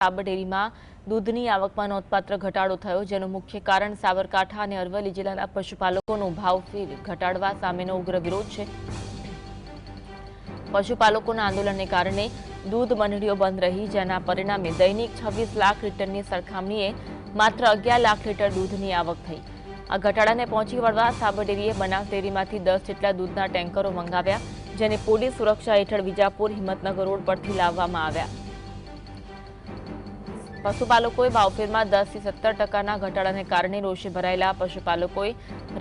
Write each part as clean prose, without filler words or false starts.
સાબર ડેરીમાં દૂધની આવકમાં નોંધપાત્ર ઘટાડો થયો, જેનું મુખ્ય કારણ સાબરકાંઠા અને અરવલ્લી જિલ્લાના પશુપાલકોનો ભાવફેર ઘટાડવા સામેનો ઉગ્ર વિરોધ છે। પશુપાલકોના આંદોલનને કારણે દૂધ મંડળીઓ બંધ રહી, જેના પરિણામે દૈનિક 26 લાખ લીટરની સરખામણીએ માત્ર 11 લાખ લીટર દૂધની આવક થઈ। આ ઘટાડાને પહોંચી વળવા સાબર ડેરીએ બનાસ ડેરીમાંથી 10 જેટલા દૂધના ટેન્કરો મંગાવ્યા, જેને પોલીસ સુરક્ષા હેઠળ વિજાપુર હિંમતનગર રોડ પરથી લાવવામાં આવ્યા। પશુપાલકોએ ભાવફેરમાં 10 થી 17% ઘટાડાને કારણે રોષે ભરાયેલા પશુપાલકોએ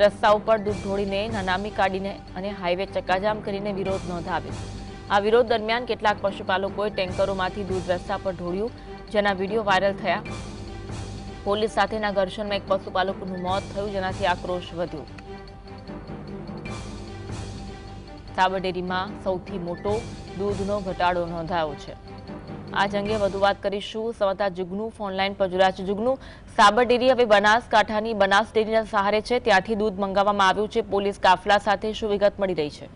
રસ્તા ઉપર દૂધ ઢોળીને નનામી કાઢીને અને હાઈવે ચક્કાજામ કરીને વિરોધ નોંધાવ્યો। આ વિરોધ દરમિયાન કેટલાક પશુપાલકોએ ટેન્કરોમાંથી દૂધ રસ્તા પર ઢોળ્યું, જેના વિડીયો વાયરલ થયા। પોલીસ સાથેના ઘર્ષણમાં એક પશુપાલકનું મોત થયું, જેનાથી આક્રોશ વધ્યો। સાબર ડેરીમાં સૌથી મોટો દૂધનો ઘટાડો નોંધાયો છે। આજ અંગે વધુ વાત કરીશું। સંવાદદાતા જુગનુ ફોનલાઈન પર જોડાયા છે। જુગનુ, સાબર ડેરી હવે બનાસકાંઠાની બનાસ ડેરીના સહારે છે, ત્યાંથી દૂધ મંગાવવામાં આવ્યું છે પોલીસ કાફલા સાથે, શું વિગત મળી રહી છે?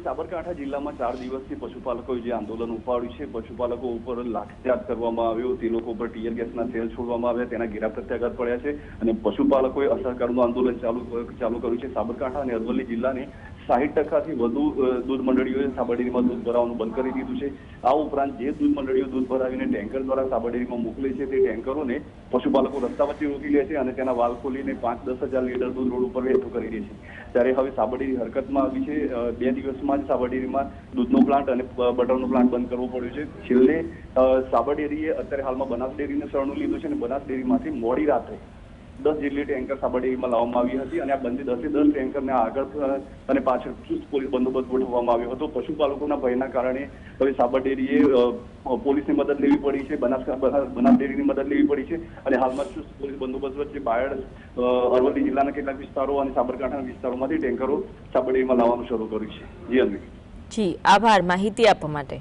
સાબરકાંઠા જિલ્લામાં 4 દિવસથી પશુપાલકોએ જે આંદોલન ઉપાડ્યું છે, પશુપાલકો ઉપર લાઠીચાર્જ કરવામાં આવ્યો, તે લોકો ઉપર ટીયર ગેસના સેલ છોડવામાં આવ્યા, તેના ઘેરા પ્રત્યાઘાત પડ્યા છે અને પશુપાલકોએ અસહકારનું આંદોલન ચાલુ કર્યું છે। સાબરકાંઠા અને અરવલ્લી જિલ્લાની 60%થી વધુ દૂધ મંડળીઓએ સાબર ડેરીમાં દૂધ ભરાવાનું બંધ કરી દીધું છે। આ ઉપરાંત જે દૂધ મંડળીઓ દૂધ ભરાવીને ટેન્કર દ્વારા સાબર ડેરીમાં મોકલે છે, તે ટેન્કરોને પશુપાલકો રસ્તા વચ્ચે રોકી લે છે અને તેના વાલ ખોલીને 5-10 હજાર લીટર દૂધ રોડ ઉપર વહેતું કરી દે છે। ત્યારે હવે સાબર ડેરી હરકતમાં આવી છે। 2 દિવસમાં જ સાબર ડેરીમાં દૂધનો પ્લાન્ટ અને બટરનો પ્લાન્ટ બંધ કરવો પડ્યો છે। છેલ્લે સાબર ડેરીએ અત્યારે હાલમાં બનાસ ડેરીને શરણું લીધું છે અને બનાસ ડેરીમાંથી મોડી રાત્રે 10 જેટલી ટેન્કર સાબર ડેરીમાં લાવવામાં આવી હતી અને આ બંને 10 ટેન્કરને આગળ અને પાછળ ચુસ્ત પોલીસ બંદોબસ્ત ગોઠવવામાં આવ્યો હતો। પશુપાલકોના ભયના કારણે હવે સાબર ડેરીએ પોલીસની મદદ લેવી પડી છે, બનાસ ડેરીની મદદ લેવી પડી છે અને હાલમાં ચુસ્ત પોલીસ બંદોબસ્ત વચ્ચે બાયડ, અરવલ્લી જિલ્લાના કેટલાક વિસ્તારો અને સાબરકાંઠાના વિસ્તારોમાંથી ટેન્કરો સાબર ડેરીમાં લાવવાનું શરૂ કર્યું છે। જી અન્વી। જી, આભાર માહિતી આપવા માટે।